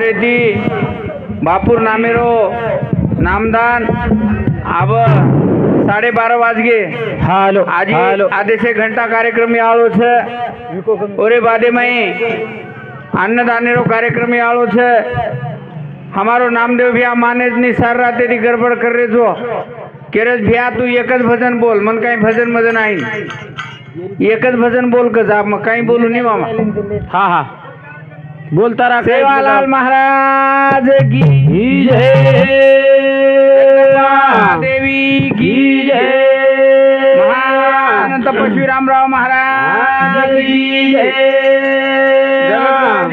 रेती बापूर नामेरो नामदान अब 12:30 वाजगे હાલો आज હાલો आधे से घंटा कार्यक्रम आलो छे ओरे बादे में अन्नदानेरो कार्यक्रम आलो छे हमारो नामदेव भैया माने नी सार राते दी गड़बड़ कर रे जो केरज भैया तू एक ज भजन बोल मन कहीं भजन मजन आई एक ज भजन बोल के जा मैं कहीं बोलू नहीं मामा હા હા બોલતા રાખ सेवालाल महाराज की જય देवी की जय महान तपस्वी रामराव महाराज की जय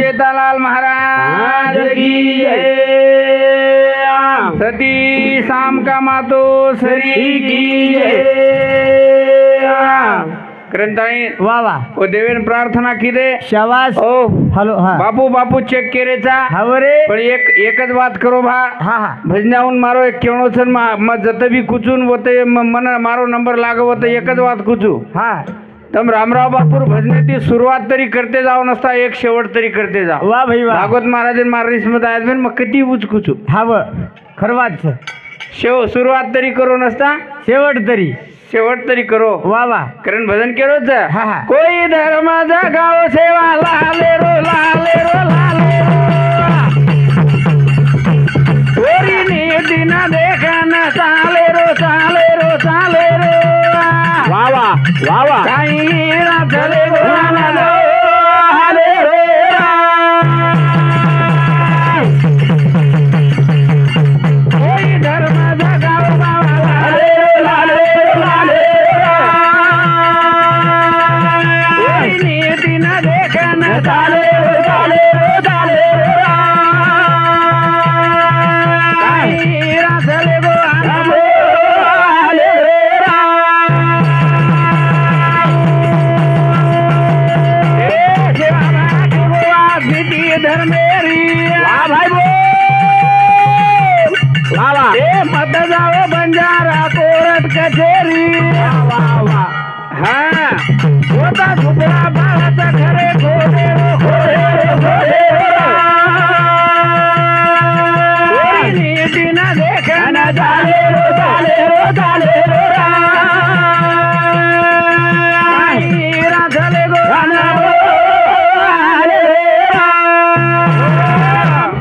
जेठालाल महाराज की जय सती शाम का मातो श्री की जय ग्रंथाई વાહ વાહ ओ देवेन प्रार्थना की दे શાબાશ ओ હાલો હા बापू बापू चेक केरेचा હવે पण एकच बात करो भा હા હા भजनाहून मारो एक केवणो छन मग जत बी कुचून होते मन मारो नंबर लागव होते एकच बात कुचू હા तम रामराव बापूर भजनेची सुरुवात तरी करते जाओ नसता एक शेवट तरी करते जाओ વાહ ભાઈ વાહ भागवत महाराज मारीस मध्ये आहेत पण मग किती उचकुचू હા ખરવાત છે सुरुवात तरी करो नसता शेवट तरी शेवट तरी करो વાહ वाह कारण भजन केरो छ હા હા कोई धर्म जगाओ सेवा लाले रो लाले रो लाले ओरी नीति न देखा न चाले रो चाले रो चाले रो વાહ વાહ વાહ વાહ काही ना चले रो ना रो हाले रो कोई धर्म जगाओ बाबा लाले रो लाले रो लाले ओरी नीति न देखा न चाले रो चाले रो चाले रो काही ना चले रो हाले रो धर्मेरी वाह भाई बोल वाह वाह ए मत जाओ बंजारा कोर्ट कचेरी वाह वाह हाँ होता झुपड़ा बाळाचा खरे घोडे घोडे कोई नीति न देखा न झाले रो झाले रो झाले रो झाले गो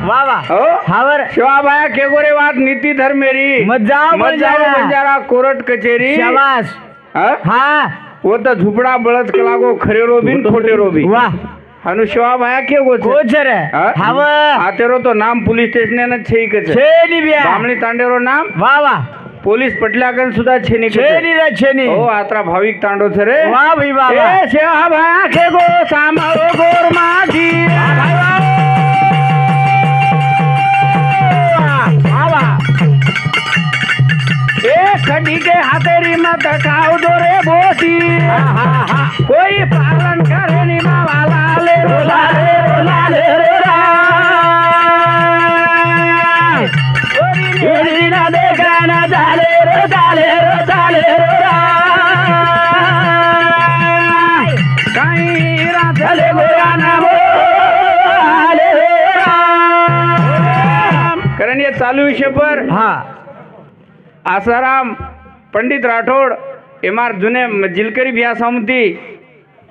વાહ વાહ हो હાવર शिवाबाया केगोरे वाद नीति धर्मेरी મજાઓ मजाओ बंजारा कोर्ट कचेरी શાબાશ हाँ? હા वो तो झुपड़ा बळद कलागो खरेरो बिन खोटेरो बी વાહ हनु शिवाबाया केगो छे કોચ રે हाँ? હાવર आ तेरो तो नाम पुलिस स्टेशन ने छे के छे છેની બે बामणी तांडेरो नाम વાહ વાહ पोलीस पटल्याकन सुद्धा छेनी के છેની રે છેની ओ आत्रा भाविक तांडो छे रे વાહ ભાઈ વાહ વાહ ए शिवाबाया केगो सामरो गोर माजी વાહ વાહ ए खड़ी के हाथेरी मत खाओ दो रे बोसी कोई पालन करे नी मावा लाले रो लाले रो लाले रो ओरी ना देखा ना जाले रो जाले रो जाले रो कहीं रा चले गोया ना बोले कारण ये चालू विषय पर હા आसाराम पंडित राठोड एमार जुने जिलकरी भ्या समिती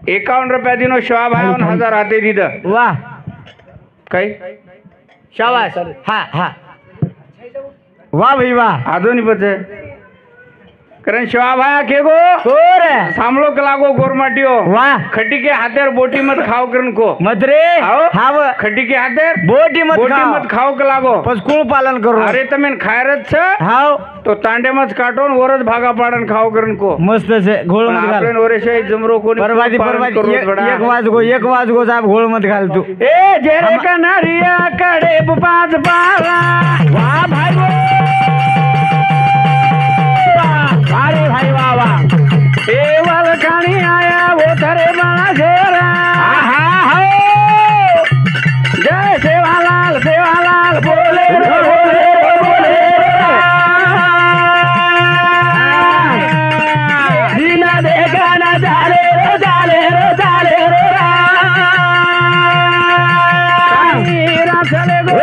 51 रुपया दिनो शिवा 52,000 हाते दिलं વાહ काही શાબાશ હા હા વાહ ભાઈ વાહ आधुनी पचे कारण शिवा भाया के गो કોરે सामलो के लागो गोरमाटियो વાહ खटी के हाथेर बोटी मत खाओ करन को મત રે आओ હાવ खटी के हाथेर બોટી મત बोटी ખાઓ मत खाओ के लागो પછી કોણ પાલન કરો अरे तमेन खायरच छ હાવ तो तांडे मत काटोन वरच भागा पाडन खाओ करन को મસ્ત છે ઘોળ पण મત ઘાલ आपल्यान ओरेशाही जमरो कोणी परवादी पालन परवादी करू बडा. एक वाजगो साहेब घोळ मत घाल तू ए जेरे कनारिया कडे पाच पाला वाह भाई वाह अरे भाई वाह वाह ए वलखाणी आया वो धरे बना घेरा जय सेवालाल बोले रो बोले रो बोले दीना देखा ना जाले रो जाले रो जाले रो रा चले गो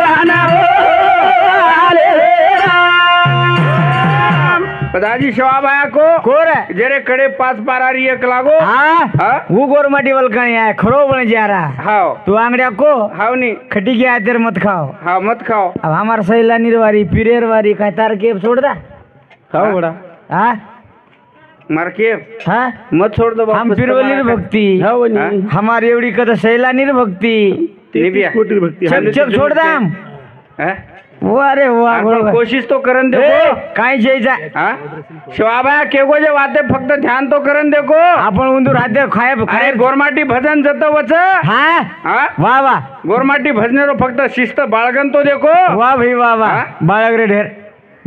दाजी शवाबाया को કોર जेरे कड़े 5 पारारी एक लागो હા હા? હું ગોરમાટી વલકાણી આય ખરો પણ જ્યારા हाओ તું આંગડ્યા को हाओ नी खटी गया तेर मत खाओ हाँ मत खाओ अब हमार सैला निर्वारी पिरेर वारी काय तार के छोड़ दा खाओ बड़ा हाँ मार के हाँ मत छोड़ दो हम पिरवलीर भक्ती हाँ? हमारी एवढी कथा सैला निर्भक्ती निबिया चक चक छोड़ दा हम हैं? वारे वाह आपण बरोबर कोशिश तो करन ए, देखो काय जायचा हाँ शिवाबाया केगो जे वाते फक्त ध्यान तो करन देखो आपण उंदूर हाते खाय अरे खाय गोरमाटी भजन जत वच हाँ हाँ वाह वाह गोरमाटी भजनेरो फक्त शिस्त बाळगन तो देखो वाह भाई वाह वाह हाँ? बाळगरे ढेर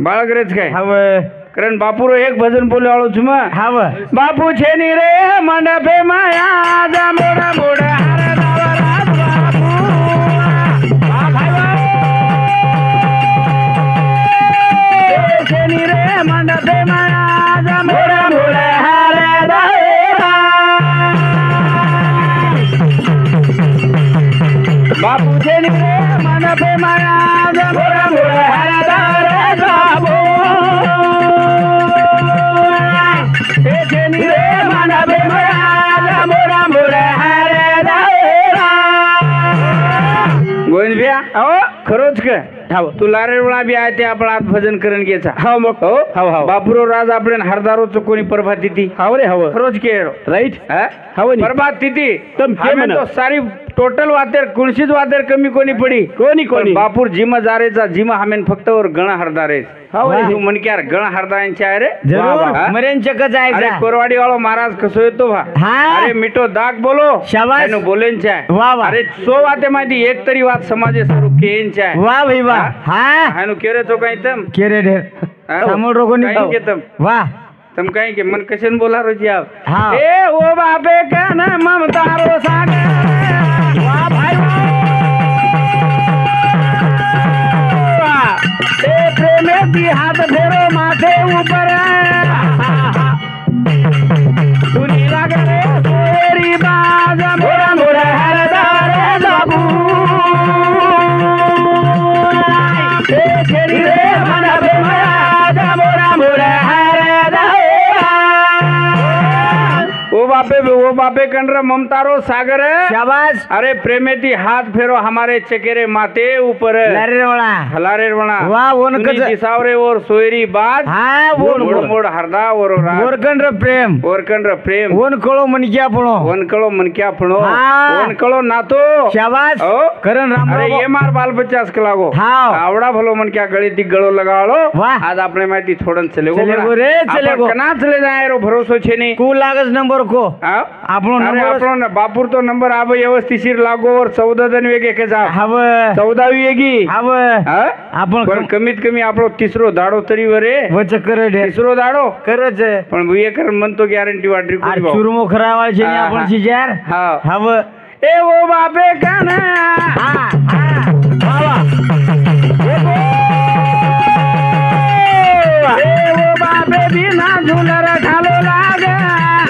बाळगरेच काय हव कारण बापूरो एक भजन बोले आलो છું માં हव बापू છે ની रे मंडपे माया जा मोडा मोडा हरे दावराज बापू वाह भाई वाह છે ની रे मंडपे माया जा मोडा मोडा हरे दावराज बापू છે ની रे मंडपे माया जा मोडा मोडा हरे दावराज बापू गोविंदभैया अहो खरोच का हाव तू लारेवळा बी आहे ते आपण आज भजन करून घ्यायचा हाव मग हो हाव हाव बापुरो राज आपण हरदारो कोणी प्रभात तिथी हाव रे हाव खरोच के राईट हाव प्रभात तिथी हमें तो सारी टोटल वातेर कुणशीच वातेर कमी कोणी पडी कोणी बापूर जिम जारेचा जिम हमें फक्त वर गण हरदारे हाव रे तू मन क्यार गण हरदायांचे आहे रे जरूर मरेंचक अरे जायचा कोरवाडी वाळो महाराज कसो येतो भा हाँ. अरे मिठो दाग बोलो शाबाश. एनो बोलेंचे आहे वाह, वाह. अरे 100 वाते माहिती एक तरी वात समाजे सरू केंचे आहे वाह भाई वाह हाँ हानु केरे तो काही तम केरे ढेर हाँ? समोर रोको काही नहीं के तम वाह तम काही के मन कशन बोला रोजी आप हाँ. ए ओ बापे का ना ममतारो सागर वाह भाई वाह ए प्रेम की हाथ फेरो माथे ऊपर सुनी लागे रे तेरी बाज मोरा मोरा हरदार बाबू ए छेरी रे मन बे माया मोरा मोरा हरदार ओ बापे कंड्र ममतारो सागर शाबाश अरे प्रेमेती हाथ फेरो हमारे चकेरे माथे ऊपर लारे वाला हलारे वणा वाह, ओन कच- दिसावरे और सोयरी बाज हाँ मोड वो मोड हरदा और ओरकंड्र प्रेम ओरकंड्र प्रेम ओन कळो मनक्या पणो वनकळो मनक्या फणो हाँ. वनकळो नातो शाबाश हो? करण राम अरे बाबा. ये मार बाल बच्चा असक लागो हाँ. आवडा भलो मन क्या गळी दी गळो लगावलो वाह. आज आपने माहिती थोडन चलेगो चलेगो रे, चलेगो. कना चले जाय रो भरोસો છે ની कु लागस नंबर को હા? આપણો अरे नंबर આપણો બાપુર તો નંબર આવે વ્યવસ્થિત लागो और 14 जण वेगे के जा हव 14 वेगी हव हा? आपण पण कमीत कमी આપણો तिसरो दाडो तरी वरे वच कर ढेर तिसरो दाडो करच पण भुये कर मन तो गॅरंटी वाटरी आर कोणी भाऊ. चुरमो खरावाळ छे हा, आपण हा. शिजार हा. हव ए ओ बापे काना हा हा ए ओ बापे बिना झुलर ढालो लागे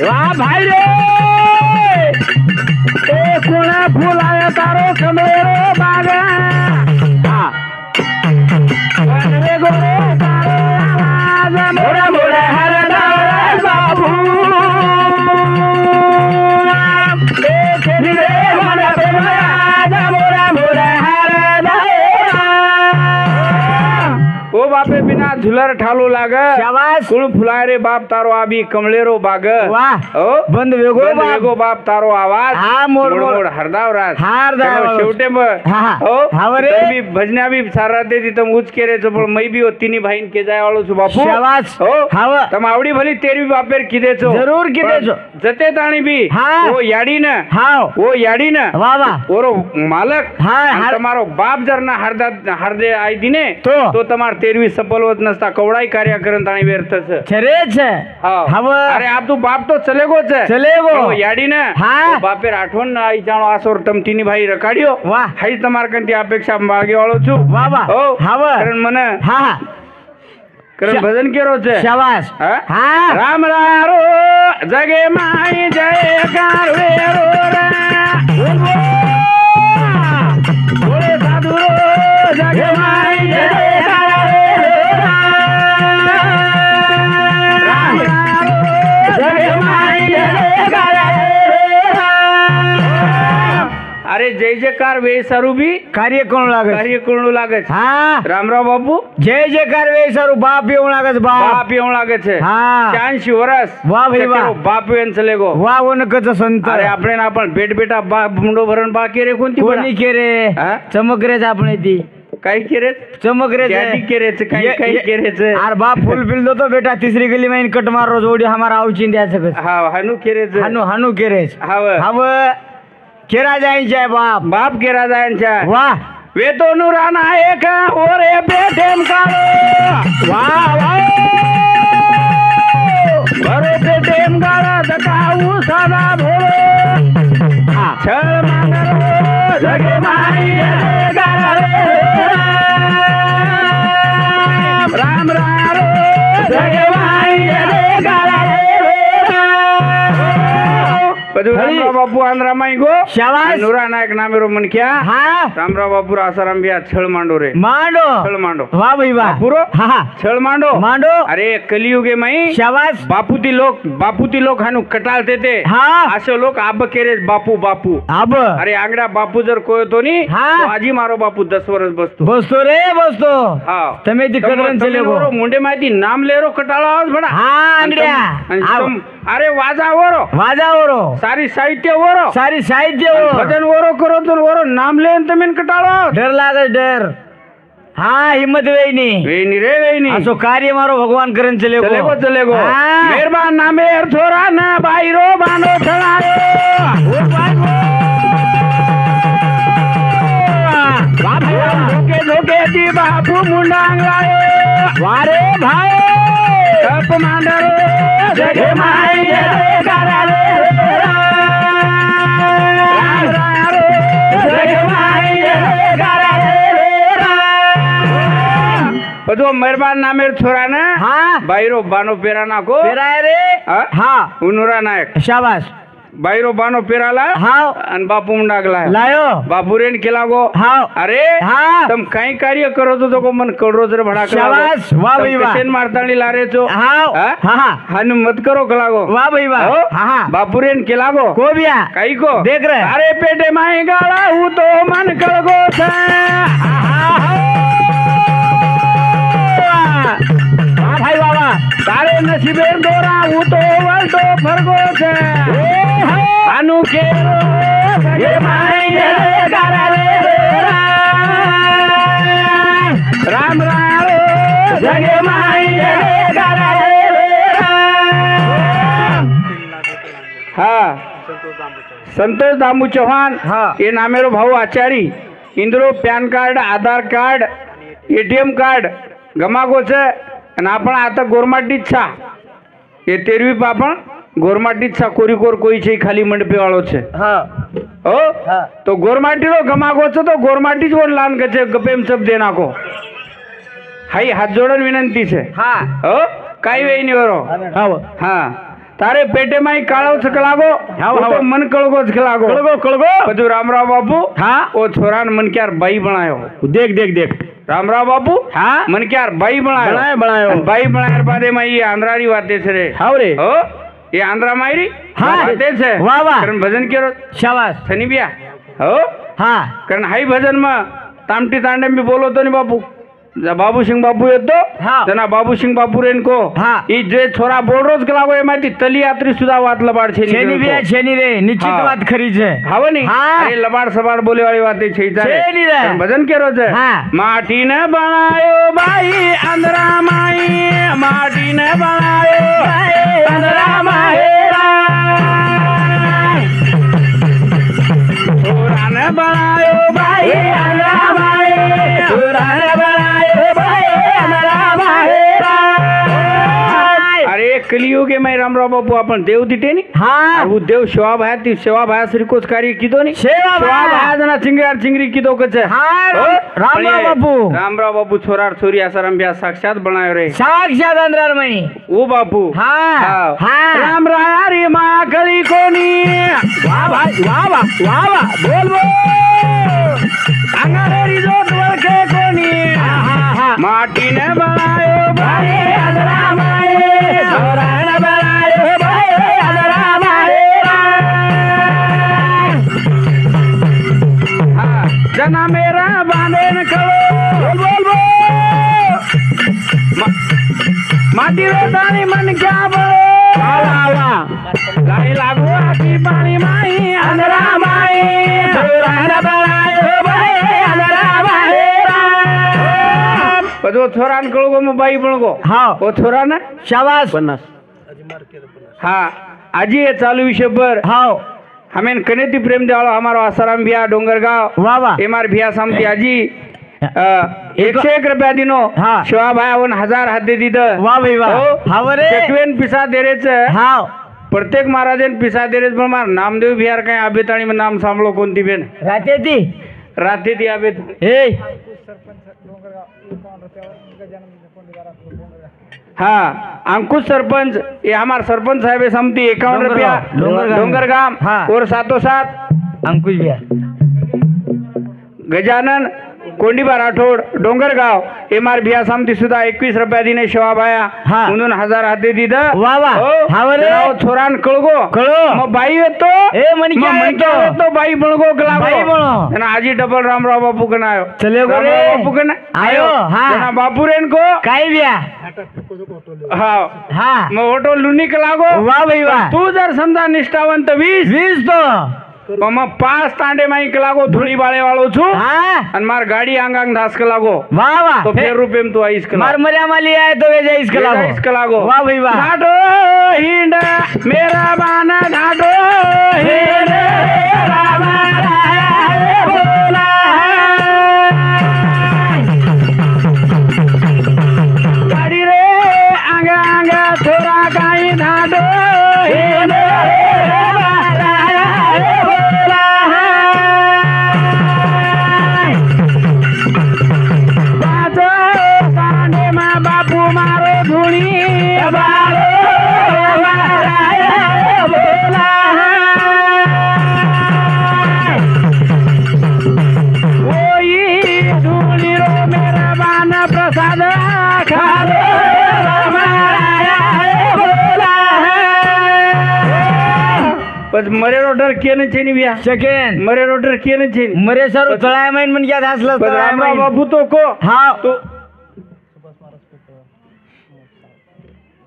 वाह भाई रे ए कुणा फुलाय तारो कमेरो बागे हा रे गोरे तारो आवाज मोरा मोरा हरदार बाबू ए खेरी रे मोरा बेमाया मोरा मोरा हरदार ओ बापे बिना झुलर ठालो लागे शाबाश कुण फुलाय रे बाप तारो आबी कमळेरो बाग वाह ओ बंद वेगो बंद बाप. वेगो बाप तारो आवाज हा, मोड, मोड. हरदाव राज हरदाव राज. शेवटे हा, हा. हा, रे. मी भजन्या बी सारा देती तम उच केरे छो पण मै बी ओ तिनी भाईन के जाय वाळो छु बापू शाबाश हो हव तम आवडी भली तेरी बी बापेर किदे छो जरूर किदे छो. पण जते ताणी बी हा. ओ याडी न हाव ओ याडी न वाह वाह ओरो मालक हा, आणि हर- તમારો બાપ જર ના હરદે આઈ દીને તો તમાર તેરવી સફળ હોત નસતા કવડાઈ કાર્ય કરન તાણી વ્યર્થ છે छरे छे હા हव અરે આપ તું બાપ તો ચલેગો છે चलेगो ઓ યાડી ને હા. ઓ બાપેર આઠવણ ના આઈ જાણો આસોર તમતીની ભાઈ રકાડ્યો વાહ. હાઈ તમાર કંતી અપેક્ષા માગે વાળો છું વાહ, વાહ. ઓ હાવ. કરણ મને હા હા કરણ ભજન કેરો છે शाबाश હા હા રામ રારો જગે માઈ જયકાર વેરો રે બોલે સાધુ રો जगे माई जयकारा रे राम राम जगे माई जयकारा रे अरे जय जयकार वे सरूबी કાર્ય કોણ લાગે છે? કાર્ય કોણ લાગે છે? હા રામરાવ બાપુ જય જયકાર વે સારું બાપ એવું લાગે છે બાપ બાપ એવું લાગે છે હા 84 વર્ષ વાહ ભાઈ વાહ. બાપ એન ચલેગો વાહ ઓન કતો સંત અરે આપણે ના પણ બેટ બેટા બાપ મુંડો ભરણ બાકી રે કોणती કોની કેરે હા? ચમક રે છે આપણે તી काही केरे चमक रे डॅडी केरे काही काही केरे आर बाप फुल बिल दो तो बेटा तीसरी गली में कट मारो जोड़ी हमारा आउची द्या सकत हा हनु केरे हानू हानू केरे हाव हाव केरा जाई जाय बाप बाप केरा जायांच्या वाह वे तो नुराना एक ओरे बेटेम काळो वाह वाह बरो बेटेम काळा दकाऊ सदा भोळो हा छळ मांगरो जगे माई जयकारा रे राम राम जगे माई जयकारा रे બધું રામરાવ બાપુ આંધ્રામાં ગો શાબાશ નુરા નાયક નામેરો મનખ્યા હા રામરાવ બાપુ આસારામ ભ્યા છળ માંડો રે માંડો છળ માંડો વાહ ભાઈ વાહ પૂરો હા હા છળ માંડો માંડो अरे कलियुगे माई शाबाश बापूती लोक हानु कटाळते ते हा असे लोक आब केरे बापू बापू अब अरे आंगड्या बापू जर कोय तो नी हा. तो आजी मारो बापू 10 वर्ष बसतो बसतो रे बसतो हा તમે ती कदरन चले गो मुंडे माहिती नाम लेरो कटाळा आवाज भडा हा अंड्या अरे वाजा वरो वाजा ओरो सारी साहित्य वरो सारी साहित्य ओरो भजन वरो करो तो वरो नाम लेन तमेन कटाळो डर लागे डर हा हिम्मत वेईनी वेनी रे वेनी असो कार्य मारो भगवान करन चले गो चले गो हा. मेहरबान नामे थोरा ना बाईरो बानो ठळायो ओ बागो धोके धोके दी बापू मुंडांगायो वारे भाई कप मांडरो जगे माई जयकारा रे राम राम जगे माई जयकारा रे બધું મહેરબાન નામેર છોરાને હા બાઈરો બાનો પેરા નાખો પેરાય રે હા? હા ઉનુરા નાયક શાબાશ બાઈરો બાનો પેરાલા હાવ અને બાપુ મુંડાગલા લાયો બાપુ રેન કેલાગો હાવ અરે હા તમ કઈ કાર્ય કરો તો કો મન કરોડ ભડા શાબાશ વાહ ભાઈ વાહ પેન મારતાણી લારે છો હાવ હા? હા હા હાન મત કરો કલાગો વાહ ભાઈ વાહ હો? હા હા બાપુ રેન કેલાગો કોબિયા કઈ કો દેખ રે તારે પેટે માય ગાળા હું તો મન કળગો છે વાહ ભાઈ વાહ વાહ તારે નસીબે દોરા હું તો વલટો ફરગો છે આનું કેરો જગે માઈ જયકારા રે રામ રામ જગે માઈ જયકારા રે હા संतोष दामू चव्हाण हा. ये नामेरो भाऊ आचारी इंद्रो पॅन कार्ड आधार कार्ड एटीएम कार्ड गमागो છે અને आपण आता गोरमाटीत छा ये तेरवी पापण गोरमाटीत छा कोरीकोर कोई છે खाली मंडपे वाળો છે હા हो હા तो गोरमाटीरो गमागो છે तो गोरमाटी ज लान गचे गपेम सब दे नाखो हाई हात जोडन विनंती છે હા हो काही वेई नहीं वरो હાવ हा तारे पेटे माई काळो छकलागो हाव, हाव. तो मन कळगो छकलागो कळगो कळगो બધું રામરાવ બાપુ હા ओ छोरान मन क्यार बाई बनायो देख देख देख रामराव बापू હા मन क्यार बाई बनायो बनायो बनायो અને बाई बनायर बादे में ये आंध्रारी वाते छे रे हाव रे हो ये आंध्रा मायरी હા वाते छे વાહ વાહ कारण भजन केरो શાબાશ छनी बिया हो હા कारण हाई भजन में तामटी तांडे में बोलो तो नहीं बापू बाबू सिंह बापू येतो हा. जना बाबू सिंह बापू रेन को हा. ई जे छोरा बोल रोज कलागो ए माहिती तली यात्री सुद्धा वात लबाड छे શેની બે શેની રે નિશ્ચિત હા. વાત ખરી છે हाव नहीं हा. अरे लबाड सबाड बोले वाली बातें छे तारे छेनी रे. पण भजन केरो छे हा. माटी ने बनायो बाई आंध्रा माई माटी ने बनायो आंध्रा माहेरा छोरा ने बनायो बाई आंध्रा माई छोरा ने बनायो बाई आंध्रा माहेरा अरे कलियुगे में रामराव बापू आपण देव दिटे नी હા वो देव सेवा भाया ती सेवा भाया श्री कोच कार्य कीधो नी સેવા सेवा ભાયા. भाया जना चिंगरार चिंगरी कीधो कचे હા हो? રામરાવ બાપુ रामराव बापू छोरार छोरी आसाराम ब्याह साक्षात बनायो रे સાક્ષાત અંદરાર મઈ ओ बापू હા हाव. હા राम राया रे मा कली कोनी વાહ ભાઈ વાહ વાહ વાહ વાહ બોલ બોલ अंगारे रिजोर्ट वर के कोनी પછી वो छोरा ने कळगो में बाई बणगो हाव वो छोरा ना शाबास 50 हाँ आजी ये चालू विषय पर हाव हमें कनेती प्रेम देवाळो हमारो आसाराम भिया डोंगरगाव वाह वाह एमार भिया सामती आजी 101 रुपया दिनो हा. शिवा भाया 1000 हात दे दिद वाह भाई वाह हाव रे चकवेन पिसा देरेच हाव प्रत्येक महाराजन पिसा देरेच पण मार नामदेव बिहार काय आबेताणी में नाम सांभळो कोणती बेन राहते ती राते ती आबेत ए हाँ अंकुश सरपंच ये हमार सरपंच साहब है समती 51 रुपया डोंगरगाम हाँ. और सातों साथ अंकुश भैया गजानन कोंडीबा राठोड डोंगरगाव एमार भिया सामती सुद्धा 21 रुपया दिने शिवा भाया हा. म्हणून 1000 हाते दिद वाह वाह हाव रे छोरान कळगो कळो मग बाई येतो ए मणक्या येतो बाई बळगो बाई गलागो बळो. जना आजी डबल रामराव बापू कन आयो चले गो रे रामराव बापू कन आयो हा जना बापू रेन को काय बिया हाँ हा मग ऑटो लुनी लागो वाह भाई वाह तू जर समजा निष्ठावंत 20 तो मग 5 तांडे माई लागो धुळी बाळे वाळो छु हा आणि मार गाडी अंगांग धास लागो वाह वाह तो फेर रुपये में तू आईस मार मर्या माली आए तो वे जाइस लागो वाह भाई वाह घाटो हिंड मेरा बाना घाटो हिंड मेरा बाना बोला गाडी रे आंगा आंगा थोड़ा काही घाटो हिंड बापू मारो धुणी धुणी रो मेरा बान प्रसाद खालो बस मरे रोडर केन छेनी बिया सेकंड मरे रोडर केन छेनी मरे सर तळाय माइन मन क्या धासला बस रामराव बापू तो को हाँ तो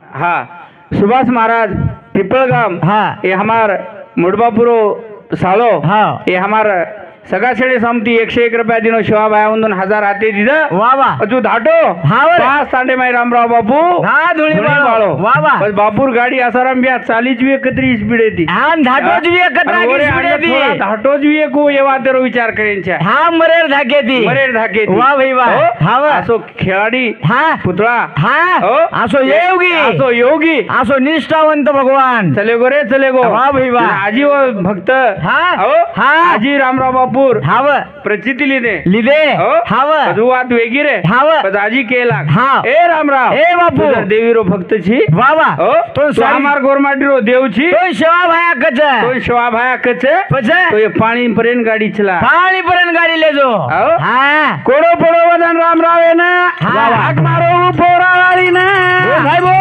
हाँ सुभाष महाराज पिपलगाम हाँ ये हमार मुडबापुरो सालो हाँ ये हमार सगाशेडे समती 101 रुपया दिनो शिवा भाया 1000 हाते दिद वाह वाह तू धाटो हाँ वर. 5 तांडे माई रामराव बापू हाँ धुळी बाळो वाह वाह बस बापूर गाडी आसाराम बिया 40 वी एकत्री स्पीड येती हां धाटोज भी एकत्र दी धाटोज वी को ये वातेरो विचार करेन हां मरेर धाके दी मरेर धाके वाह भाई वाह हां असो खेळाडी हां पुतळा हां असो योगी असो निष्ठावंत भगवान चले गो रे चले गो वाह भाई वाह आजी वो भक्त हां हो हां आजी रामराव बापूर हाव प्रचिती लिदे हो हाव वाद वेगी रे हाव आजी केला हां ए रामराव ए बापू देवी रो भक्त छी वाह वाह हो तो हमार गोरमाटी रो देव छी तो शिवा भाया कच तो शिवा भाया कचे पछे तो ये पाणी परेन गाडी चला पाणी पर्यंत गाडी ले जो हां कोडो पडो वदन रामराव है ना हाक मारो पोरा वाली ना भाई बो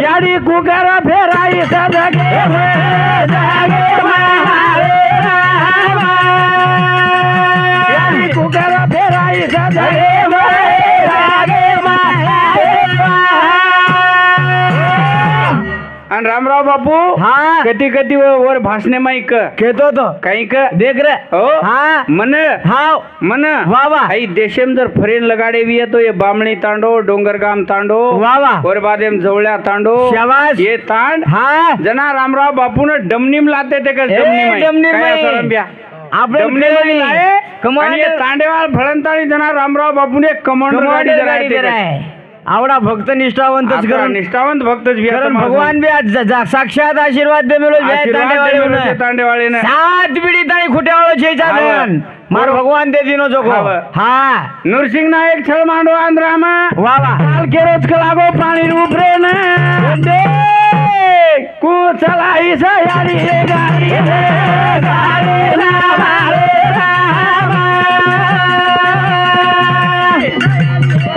याडी कुकर फेराई सदके जागे महारे याडी कुकर फेराई सदके आणि रामराव बापू हाँ कधी कधी वर भाषणे माईक केतो तो काही क देख रे हो हाँ मन हाँ मन वाह वाह आई देशेम जर फरेन लगाडे भी है तो ये बामणी तांडो डोंगरगाम तांडो वाह वाह और बादेम जवळ्या तांडो शाबाश ये तांड हाँ जना रामराव बापू ने डमनीम लाते ते का डमनीम आपण तांडेवाल भळंताळी जना रामराव बापू ने कमांडर गाडी जराय आवडा भक्त निष्ठावंतच करून निष्ठावंत भक्तच भगवान भी आज साक्षात आशीर्वाद दे मिलो तांडेवाळे ने सात बिडी ताई खुट्यावाळो छेचा मार भगवान दे दिनो जोको हाँ नरसिंह नायक छळ मांडो आंध्रामा वाह वाह काल के रोज कलागो पाणी उपरे न कु चलाई सा यारी रे गाडी रे गाडी ना मारे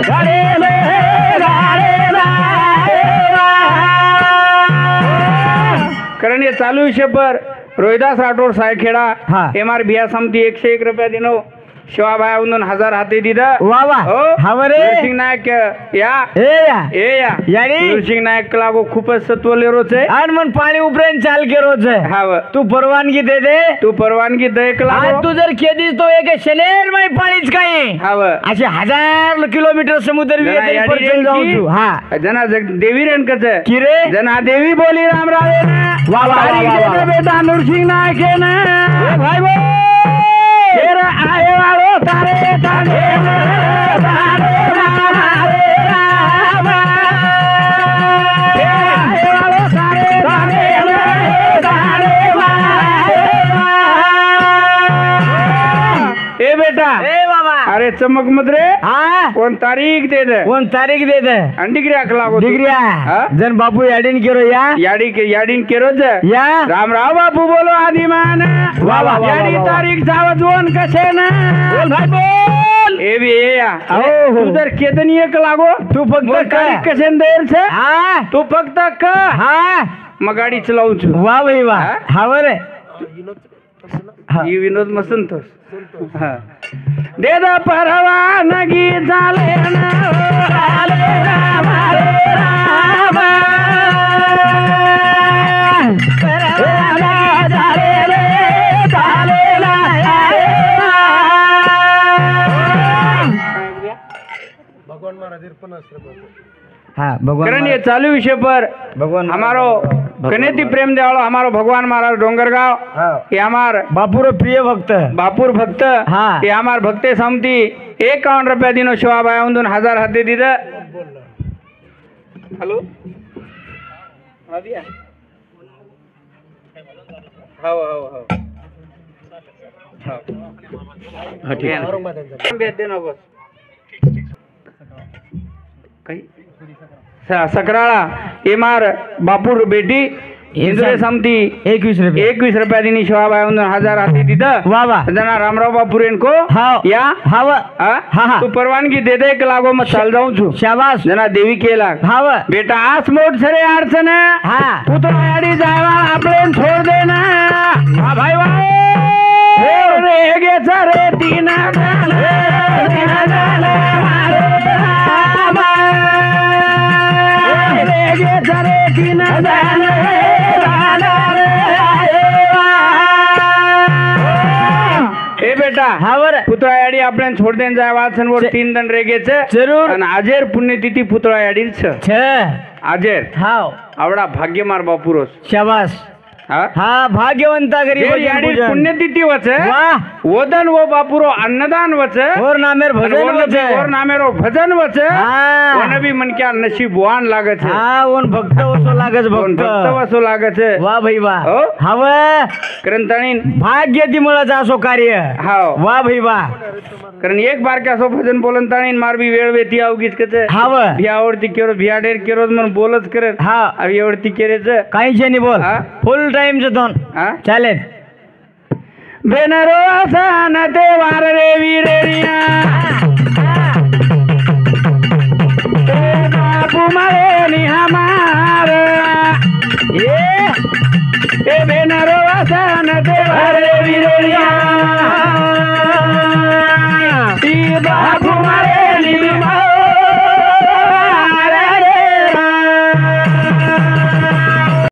गाडी कारण ये चालू विषय पर रोहिदास राठोड सायखेडा हाँ. एमआर बिया समती 101 रुपया दिनो शिवाबाई उंदून 1000 हाती दिलं वा वा हो हा बरे नरसिंग नायक या ए या ए या यानी नरसिंग नायक लागो खूपच सत्वले रोच आहे आणि मग पाणी उपरेन चाल के रोज हा व. तू परवानगी दे दे तू परवानगी दे आज लागो तू जर केदी तो एक शनेर मै पाणीच काय हा व. असे 1000 किलोमीटर समुद्र जना विगे याडी पर चल जाऊ रेणकी. तू हा जना देवी रेण कच की रे जना देवी बोली राम रावे ना वा वा वा तारीख वा वा. दे बेटा नरसिंग नायक है ना ए भाई बो तेरा आए वालो तारे तारे तारे ए बेटा ए बाबा अरे चमक मत रे हा कोण तारीख दे दे कोण तारीख दे दे आणि डिग्री लागो तू. डिग्रिया हा? जन बापू याडीन केरो या याडी केरोज या रामराव बापू बोलो आदिमान वा वा वा याडी वा वा. तारीख जावत वन कसे ना बोल भाई बोल ए बी ए या हो, हो. तू जर केदनी एक लागो तू फक्त मग का? तारीख कसे देर छे हा तू फक्त क हा मग गाडी चलावू छु वा भाई वा हा? हा बरे हा. ही विनोद मसंतोष हा दे द परवानगी झाले ना झाले राम रे राम. झाले रे, झाले हा भगवान कारण ये चालू विषय पर भगवान हमारो कनेती प्रेम देवालो हमारो भगवान महाराज डोंगरगांव हा. ये हमार बापूर प्रिय भक्त बापूर भक्त हा. ये हमार भक्ते समती 51 रुपया दिनो शिवाबाई उंदून 1000 हाती दिलं हॅलो हो हो हो सकराळा एमार बापूर बेटी इंद्रे समती 21 रुपये 21 रुपया दिनी शिवाबाई उंदून 1000 हाती दिलं वा वा जना रामराव बापूरेन को हा या हा वा हा? हा, हा. तू परवानगी दे दे के लागो मग चाल जाऊं छु शाबास जना देवी केला हा वा बेटा आस मोठ सरे अडचण हा तू तो गाडी जायवा आपले छोड दे ना हा भाई वा रे गे सरे तीन ए बेटा हा वर पुतळा याडी આપણે છોડ દેન જાય વાસન वर 3 દન રેગે છે જરૂર અને આજેર પુણ્યતિથિ પુતળા याडी છે छ આજેર हाव आवडा भाग्यमार बापुरोस शाबास हा हा भाग्यवंता गरी जे भजन याडी पूजन. पुण्यतिथि वचे वाह वदन वो बापुरो अन्नदान वचे और नामेर भजन वचे और नामेरो भजन वचे हा कोने भी मन क्या नसीबवान लागे छे हा ओन भक्त वसो लागस कोण भक्त भक्त वसो लागे छे वाह भाई वाह हो? हाव करंताणीन भाग्य दिमळा जासो कार्य हाव वाह भाई वाह कारण एक बार क्या सो भजन बोलन ताणीन मार भी वेळ वेती आवगीच कचे हाव भियावरती केरो भियाडेर केरो मन बोलच करे हा अब एवढती केरेच काही छे बोल हा? फुल टाइम चे दोन हा चालेल बेनरो असा न ते वार रे वीरेरिया